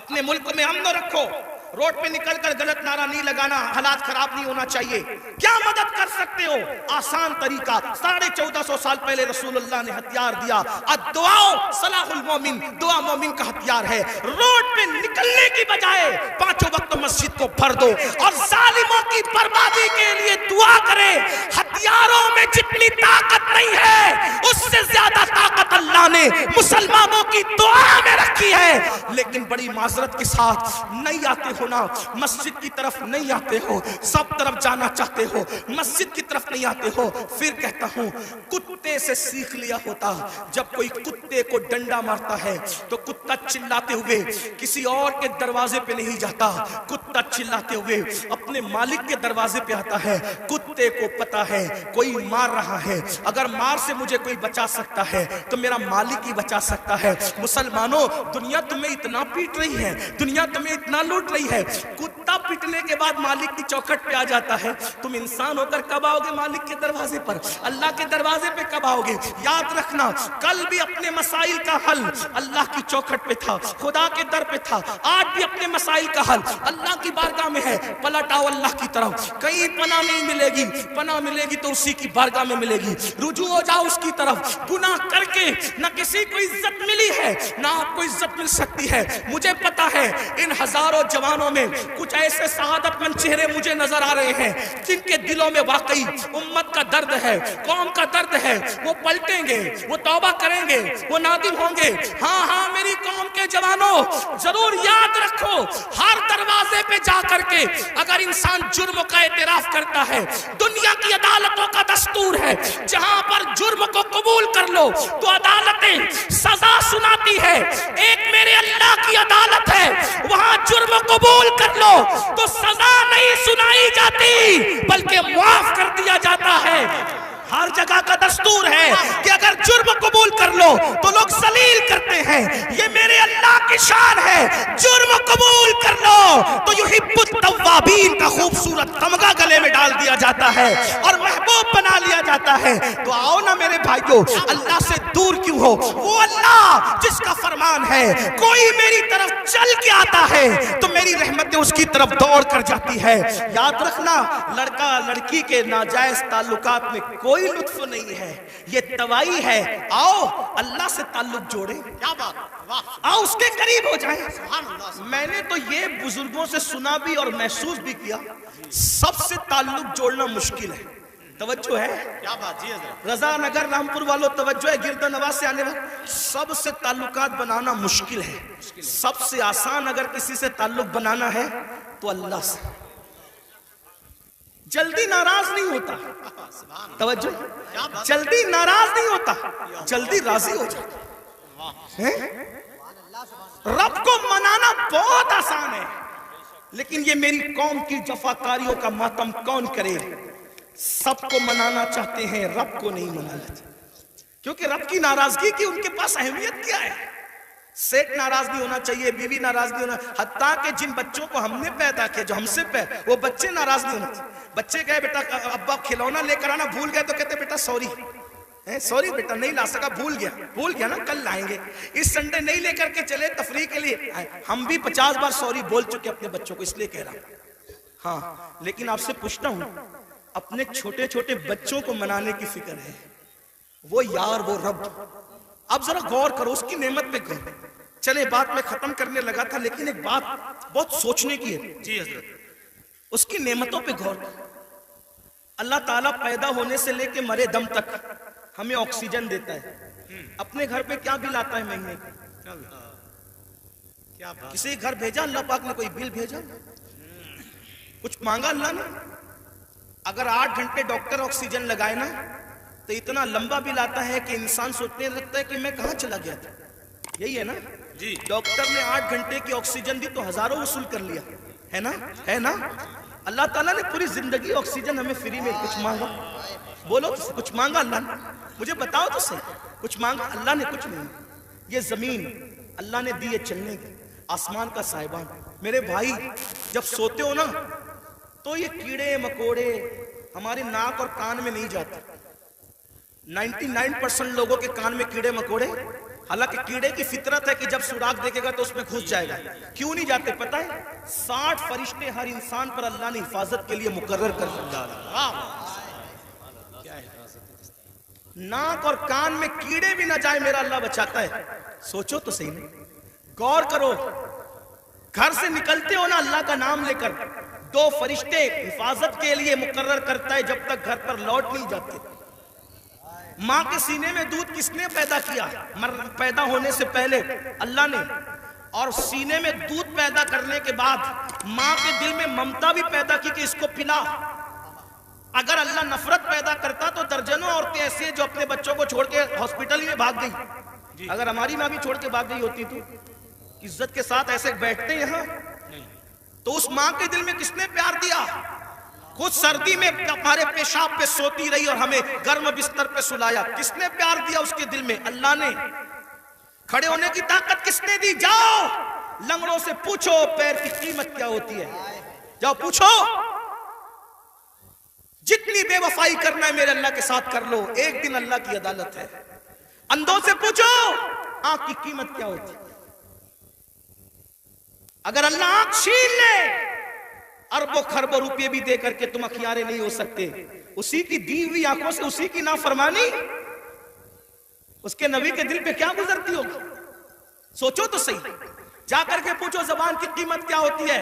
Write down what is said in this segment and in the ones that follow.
اپنے ملک میں امن رکھو، روڈ پہ نکل کر غلط نعرہ نہیں لگانا، حالات خراب نہیں ہونا چاہیے۔ کیا مدد کر سکتے ہو؟ آسان طریقہ، 1450 سال پہلے رسول اللہ نے ہتھیار دیا، الدعاء صلاح المومن، دعا مومن کا ہتھیار ہے۔ روڈ پہ نکلنے کی بجائے 5 وقت مسجد کو بھر دو اور ظالموں کی بربادی کے لیے دعا کرے۔ ہتھیاروں میں جتنی طاقت نہیں ہے اس سے زیادہ طاقت اللہ نے مسلمانوں کی دعا میں رکھی ہے۔ لیکن بڑی معذرت کے ساتھ نہیں آتے ہو نا، مسجد کی طرف نہیں آتے ہو، سب طرف جانا چاہتے ہو، مسجد کی طرف نہیں آتے ہو۔ پھر کہتا ہوں کتے سے سیکھ لیا ہوتا، جب کوئی کتے کو ڈنڈا مارتا ہے تو کتا چلاتے ہوئے کسی اور کے دروازے پہ نہیں جاتا، کتا چلاتے ہوئے اپنے مالک کے دروازے پہ آتا ہے۔ کتے کو پتا ہے کوئی مار رہا ہے، اگر مار سے مجھے کوئی بچا سکتا ہے تو میرا مالک ہی بچا سکتا ہے۔ مسلمانوں، دنیا تمہیں اتنا پیٹ رہی ہے، دنیا تمہیں اتنا لوٹ رہی ہے، کتا پیٹنے کے بعد مالک کی چوکھٹ پہ آ جاتا ہے، تم انسان ہو کر کب آؤ گے مالک کے دروازے پر؟ اللہ کے دروازے پہ کب آؤ گے؟ یاد رکھنا، کل بھی اپنے مسائل کا حل اللہ کی چوکھٹ پہ تھا، خدا کے در پہ تھا، آج بھی اپنے مسائل کا حل اللہ کی بارگاہ میں ہے۔ پلٹ آؤ اللہ کی طرف، کہیں پناہ نہیں ملے گی، پناہ ملے گی تو اسی کی بارگاہ میں ملے گی۔ رجوع ہو جاؤ اس کی طرف۔ گناہ کر کے نہ کسی کو عزت ملی ہے نہ آپ کو عزت مل سکتی ہے۔ مجھے پتا ہے ان ہزاروں جوانوں میں کچھ ایسے سعادت مند چہرے مجھے نظر آ رہے ہیں جن کے دلوں میں واقعی امت کا درد ہے، قوم کا درد ہے۔ وہ پلٹیں گے، وہ توبہ کریں گے، وہ نادم ہوں گے۔ ہاں ہاں میری قوم کے جوانوں، ضرور یاد رکھو، ہر دروازے پہ جا کر کے اگر انسان جرم کا اعتراف کرتا ہے، دنیا کی عدالتوں کا دستور ہے جہاں پر جرم کو قبول کر لو تو عدالتیں سزا سناتی ہے۔ ایک میرے اللہ کی عدالت ہے، وہاں جرم قبول کر لو تو سزا نہیں سنائی جاتی بلکہ معاف کر دیا جاتا ہے۔ ہر جگہ کا دستور ہے کہ اگر جرم قبول کر لو تو لوگ ذلیل کرتے ہیں، یہ میرے اللہ کی شان ہے۔ جرم قبول کر لو تو یحب التوابین کا خوبصورت تمغہ گلے میں ڈال دیا جاتا ہے اور محبوب بنا لیا جاتا ہے۔ تو آؤ نا میرے بھائیو، اللہ سے دور کیوں ہو؟ وہ اللہ جس کا فرمان ہے کوئی میری طرف چل کے آتا ہے تو میری رحمتیں اس کی طرف دوڑ کر جاتی ہے۔ یاد رکھنا، لڑکا لڑکی کے ناجائز تعلقات میں کوئی لطف نہیں ہے، یہ توائی ہے۔ آؤ اللہ سے تعلق جوڑیں، کیا بات، آؤ اس کے قریب ہو جائیں۔ میں نے تو یہ بزرگوں سے سنا بھی اور محسوس بھی کیا، سب سے تعلق جوڑنا مشکل ہے۔ توجہ ہے؟ کیا بات جی حضرت۔ رضا نگر رامپور والوں توجہ ہے، گرد نواز سے آنے والے، سب سے تعلقات بنانا مشکل ہے۔ سب سے آسان اگر کسی سے تعلق بنانا ہے تو اللہ سے۔ جلدی ناراض نہیں ہوتا، توجہ، جلدی ناراض نہیں ہوتا، جلدی راضی ہو جاتا۔ رب کو منانا بہت آسان ہے، لیکن یہ میری قوم کی جفاکاریوں کا ماتم کون کرے؟ سب کو منانا چاہتے ہیں، رب کو نہیں منانا چاہتے، کیونکہ رب کی ناراضگی کی ان کے پاس اہمیت کیا ہے؟ سیٹ ناراض نہیں ہونا چاہیے، بیوی ناراض نہیں ہونا، حتیٰ کہ جن بچوں کو ہم نے پیدا کیا، جو ہم سے وہ بچے ناراض نہیں ہونا چاہیے۔ بچے کہے بیٹا ابا کھلونا لے کر آنا، بھول گئے تو کہتے بیٹا سوری، سوری بیٹا نہیں لا سکا، بھول گیا نا، کل لائیں گے۔ اس سنڈے نہیں لے کر کے چلے تفریح کے لیے، ہم بھی 50 بار سوری بول چکے اپنے بچوں کو، اس لیے کہہ رہا ہوں۔ ہاں لیکن آپ سے پوچھتا ہوں، اپنے چھوٹے چھوٹے بچوں کو منانے کی فکر ہے، وہ یار وہ رب، اب ذرا غور کرو اس کی نعمت پہ غور۔ چلے بات میں ختم کرنے لگا تھا، لیکن ایک بات بہت سوچنے کی ہے جی حضرت۔ اس کی نعمتوں پہ غور۔ اللہ تعالیٰ پیدا ہونے سے لے کے مرے دم تک ہمیں آکسیجن دیتا ہے، اپنے گھر پہ کیا بل آتا ہے مہینے کا؟ کیا بات، کسی گھر بھیجا اللہ پاک نے کوئی بل بھیجا؟ کچھ مانگا اللہ نے؟ اگر 8 گھنٹے ڈاکٹر آکسیجن لگائے نا تو اتنا لمبا بل آتا ہے کہ انسان سوچنے لگتا ہے کہ میں کہاں چلا گیا تھا۔ یہی ہے نا جی، ڈاکٹر نے 8 گھنٹے کی آکسیجن دی تو ہزاروں وصول کر لیا، ہے نا؟ اللہ تعالیٰ نے پوری زندگی آکسیجن ہمیں فری میں، کچھ مانگا؟ بولو کچھ مانگا اللہ نے؟ مجھے بتاؤ تو صحیح، کچھ مانگا اللہ نے؟ کچھ نہیں۔ یہ زمین اللہ نے دی ہے چلنے کی، آسمان کا سائبان۔ میرے بھائی جب سوتے ہو نا تو یہ کیڑے مکوڑے ہمارے ناک اور کان میں نہیں جاتے۔ 99% لوگوں کے کان میں کیڑے مکوڑے حالانکہ کیڑے کی فطرت ہے کہ جب سوراخ دیکھے گا تو اس میں گھس جائے گا. کیوں نہیں جاتے پتہ ہے؟ 60 فرشتے ہر انسان پر اللہ نے حفاظت کے لیے مقرر کر رکھا ہے. کیا حفاظت ہے. ناک اور کان میں کیڑے بھی نہ جائے میرا اللہ بچاتا ہے. سوچو تو صحیح نہیں, غور کرو. گھر سے نکلتے ہو نا اللہ کا نام لے کر, 2 فرشتے حفاظت کے لیے مقرر کرتا ہے جب تک گھر پر لوٹ نہیں جاتے. ماں کے سینے میں دودھ کس نے پیدا کیا؟ پیدا ہونے سے پہلے اللہ نے. اور سینے میں دودھ پیدا کرنے کے بعد ماں کے دل میں ممتا بھی پیدا کی کہ اس کو پلا. اگر اللہ نفرت پیدا کرتا تو درجنوں عورتیں ایسی ہیں جو اپنے بچوں کو چھوڑ کے ہاسپٹل میں بھاگ گئی. اگر ہماری ماں بھی چھوڑ کے بھاگ گئی ہوتی تو عزت کے ساتھ ایسے بیٹھتے یہاں. تو اس ماں کے دل میں کس نے پیار دیا؟ خود سردی میں ہمارے پیشاب پہ سوتی رہی اور ہمیں گرم بستر پہ سلایا. کس نے پیار دیا اس کے دل میں؟ اللہ نے. کھڑے ہونے کی طاقت کس نے دی؟ جاؤ لنگڑوں سے پوچھو پیر کی قیمت کیا ہوتی ہے. جاؤ پوچھو. جتنی بے وفائی کرنا ہے میرے اللہ کے ساتھ کر لو, ایک دن اللہ کی عدالت ہے. اندھوں سے پوچھو آنکھ کی قیمت کیا ہوتی ہے. اگر اللہ آنکھ چھین لے اربوں خربوں روپے بھی دے کر کے تم اخیارے نہیں ہو سکتے. اسی کی دی ہوئی آنکھوں سے اسی کی نافرمانی, اس کے نبی کے دل پہ کیا گزرتی ہوگی؟ سوچو تو صحیح. جا کر کے پوچھو زبان کی قیمت کیا ہوتی ہے,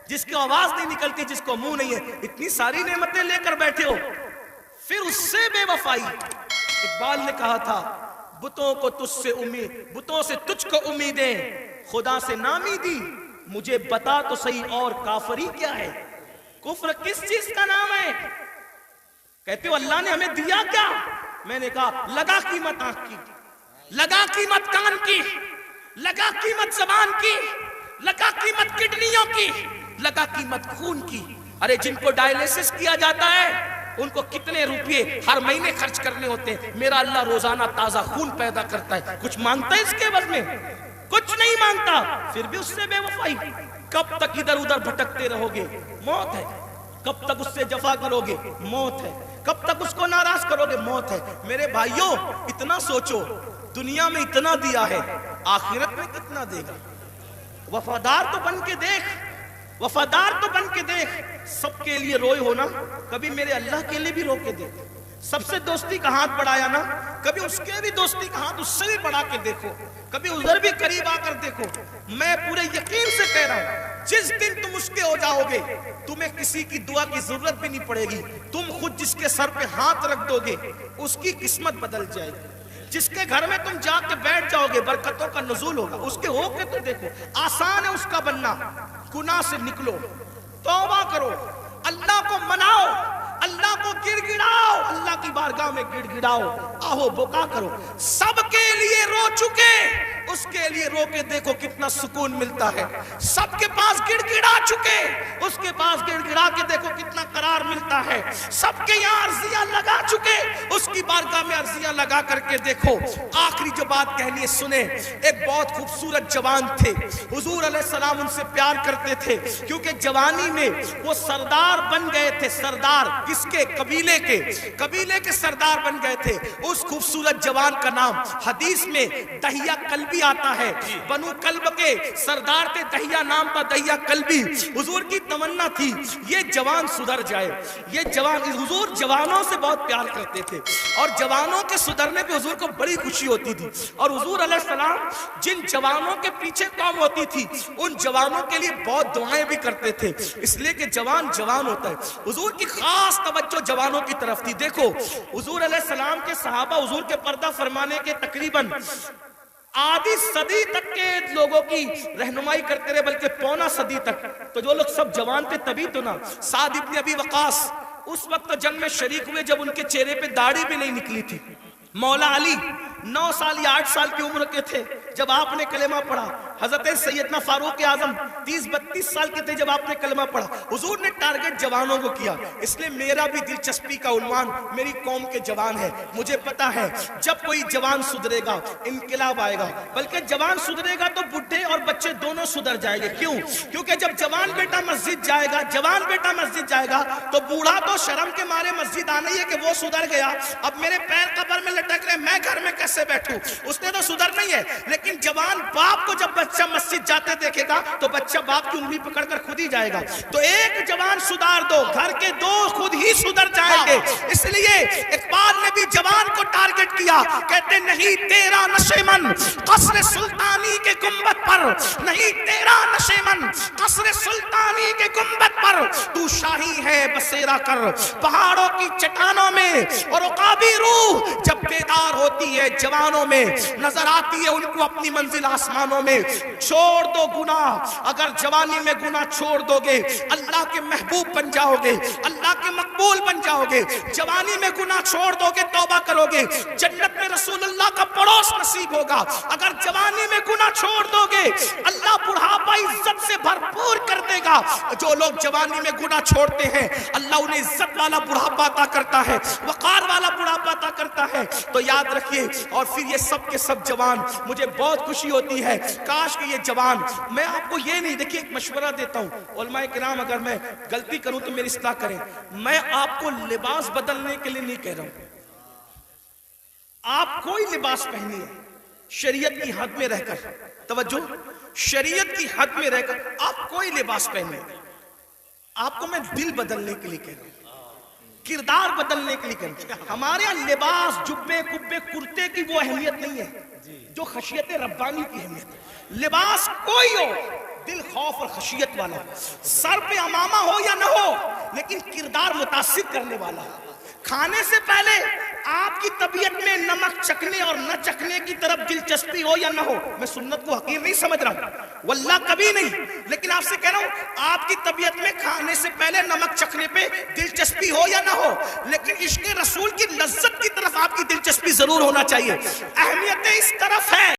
جس کی آواز نہیں نکلتی, جس کو منہ نہیں ہے. اتنی ساری نعمتیں لے کر بیٹھے ہو, پھر اس سے بے وفائی. اقبال نے کہا تھا بتوں کو تجھ سے امید, بتوں سے تجھ کو امیدیں, خدا سے نامیدی. مجھے بتا تو صحیح اور کافری کیا ہے؟ کفر کس چیز کا نام ہے؟ کہتے ہو اللہ نے ہمیں دیا کیا؟ میں نے کہا لگا قیمت آنکھ کی, لگا قیمت کان کی, لگا قیمت زبان کی, لگا قیمت کڈنیوں کی, لگا قیمت خون کی. ارے جن کو ڈائلیسس کیا جاتا ہے ان کو کتنے روپے ہر مہینے خرچ کرنے ہوتے ہیں. میرا اللہ روزانہ تازہ خون پیدا کرتا ہے. کچھ مانگتا ہے اس کے عوض میں؟ کچھ نہیں مانگتا. پھر بھی اس سے بے وفائی. کب تک ادھر ادھر بھٹکتے رہو گے؟ موت ہے. کب تک اس سے جفا کرو گے؟ موت ہے. کب تک اس کو ناراض کرو گے؟ موت ہے. میرے بھائیوں اتنا سوچو, دنیا میں اتنا دیا ہے, آخرت میں کتنا دے گا؟ وفادار تو بن کے دیکھ, وفادار تو بن کے دیکھ. سب کے لیے روئے ہونا, کبھی میرے اللہ کے لیے بھی رو کے دیکھ. سب سے دوستی کا ہاتھ بڑھایا نا, کبھی اس کے بھی دوستی کا ہاتھ اس سے بھی بڑھا کے دیکھو. کبھی ادھر بھی قریب آ کر دیکھو. میں پورے یقین سے کہہ رہا ہوں جس دن تم اس کے ہو جاؤ گے تمہیں کسی کی دعا کی ضرورت بھی نہیں پڑے گی. تم خود جس کے سر پہ ہاتھ رکھ دو گے اس کی قسمت بدل جائے گی. جس کے گھر میں تم جا کے بیٹھ جاؤ گے برکتوں کا نزول ہوگا. اس کے ہو کے تو دیکھو. آسان ہے اس کا بننا. گناہ سے نکلو, توبہ کرو, اللہ کو مناؤ, اللہ کو گڑ گڑاؤ, اللہ کی بارگاہ میں گڑ گڑاؤ, آہو بکا کرو. سب کے لیے رو چکے, اس کے لیے رو کے دیکھو کتنا سکون ملتا ہے. سب کے پاس گڑ گڑا چکے, اس کے پاس گڑ گڑا کے دیکھو کتنا قرار ملتا ہے. سب کے یہاں عرضیاں لگا چکے, اس کی بارگاہ میں عرضیاں لگا کر کے دیکھو. آخری جو بات کہنی ہے سنیں. ایک بہت خوبصورت جوان تھے, حضور علیہ السلام ان سے پیار کرتے تھے کیونکہ جوانی میں وہ سردار بن گئے تھے. سردار کس کے؟ قبیلے کے, قبیلے کے سردار بن گئے تھے. اس خوبصورت جوان کا نام حدیث میں دہیہ کلبی آتا ہے. بنو کلب کے سردار تھے, دہیہ نام تھا, دہیہ کلبی. حضور کی تمنا تھی یہ جوان سدھر جائے. یہ جوان, حضور جوانوں سے بہت پیار کرتے تھے اور جوانوں کے سدھرنے پہ حضور کو بڑی خوشی ہوتی تھی. اور حضور علیہ السلام جن جوانوں کے پیچھے قوم ہوتی تھی ان جوانوں کے لیے بہت دعائیں بھی کرتے تھے, اس لیے کہ جوان جوان ہوتا ہے. حضور کی خاص توجہ جوانوں کی طرف تھی. دیکھو حضور علیہ السلام کے صحابہ حضور کے پردہ فرمانے کے تقریباً آدھی صدی تک کے لوگوں کی رہنمائی کرتے رہے, بلکہ پونا صدی تک. تو جو لوگ سب جوان تھے تبھی تو نا. سعد ابن ابی وقاص اس وقت جنگ میں شریک ہوئے جب ان کے چہرے پہ داڑھی بھی نہیں نکلی تھی. مولا علی 9 سال یا 8 سال کی عمر کے تھے جب آپ نے کلمہ پڑھا. حضرت سیدنا فاروق اعظم 30-32 سال کے تھے جب آپ نے کلمہ پڑھا. حضور نے ٹارگٹ جوانوں کو کیا. اس لیے میرا بھی دلچسپی کا عنوان میری قوم کے جوان ہے. مجھے پتا ہے جب کوئی جوان سدھرے گا انقلاب آئے گا, بلکہ جوان سدھرے گا تو بڈھے اور بچے دونوں سدھر جائیں گے. کیوں؟ کیونکہ جب جوان بیٹا مسجد جائے گا, جوان بیٹا مسجد جائے گا تو بوڑھا تو شرم کے مارے مسجد آنا ہی ہے کہ وہ سدھر گیا, اب میرے پیر قبر میں لٹک رہے, میں گھر میں کیسے سے بیٹھوں. اس نے تو سدھرنا ہی ہے. لیکن جوان باپ کو جب بچہ مسجد جاتے دیکھے گا تو بچہ باپ کی انگلی پکڑ کر خود ہی جائے گا. تو ایک جوان سدھار دو, گھر کے دو خود ہی سدھر جائیں گے. اس لیے اقبال نے بھی جوان کو ٹارگٹ کیا, کہتے نہیں تیرا نشے من قصر سلطانی کے گنبد پر, نہیں تیرا نشے من قصر سلطانی کے گنبد پر, تو شاہی ہے بسیرا کر پہاڑوں کی چٹانوں میں. اور عقابی روح جب بیدار ہوتی ہے جوانوں میں, نظر آتی ہے ان کو اپنی منزل آسمانوں میں. چھوڑ دو گناہ, اگر جوانی میں گناہ چھوڑ دو گے اللہ کے محبوب بن جاؤ گے, اللہ کے مقبول بن جاؤ گے. جوانی میں گناہ چھوڑ دو گے, توبہ کرو گے, جنت میں رسول اللہ کا پڑوس نصیب ہوگا. اگر جوانی میں گناہ چھوڑ دو گے اللہ بڑھاپا عزت سے بھرپور کر دے گا. جو لوگ جوانی میں گناہ چھوڑتے ہیں اللہ انہیں عزت والا بڑھاپا عطا کرتا ہے, وقار والا بڑھاپا عطا کرتا ہے. تو یاد رکھیے. اور پھر یہ سب کے سب جوان, مجھے بہت خوشی ہوتی ہے کاش کہ یہ جوان, میں آپ کو یہ نہیں, دیکھیے ایک مشورہ دیتا ہوں علماء کرام, اگر میں غلطی کروں تو میری اصلاح کریں. میں آپ کو لباس بدلنے کے لیے نہیں کہہ رہا ہوں, آپ کوئی لباس پہنیے شریعت کی حد میں رہ کر, توجہ, شریعت کی حد میں رہ کر آپ کوئی لباس پہنیے. آپ کو میں دل بدلنے کے لیے کہہ رہا ہوں, کردار بدلنے کے لیے کہہ رہا ہوں. ہمارے یہاں لباس, جبے کبے کرتے کی وہ اہمیت نہیں ہے جو خشیت ربانی کی اہمیت ہے. لباس کوئی ہو, دل خوف اور خشیت والا, سر پہ امامہ ہو یا نہ ہو, لیکن کردار متاثر کرنے والا. کھانے سے پہلے آپ کی طبیعت میں نمک چکھنے اور نہ چکھنے کی طرف دلچسپی ہو یا نہ ہو. میں سنت کو حقیر نہیں سمجھ رہا ہوں, واللہ کبھی نہیں, لیکن آپ سے کہہ رہا ہوں آپ کی طبیعت میں کھانے سے پہلے نمک چکھنے پہ دلچسپی ہو یا نہ ہو, لیکن عشق رسول کی لذت کی طرف آپ کی دلچسپی ضرور ہونا چاہیے. اہمیت اس طرف ہے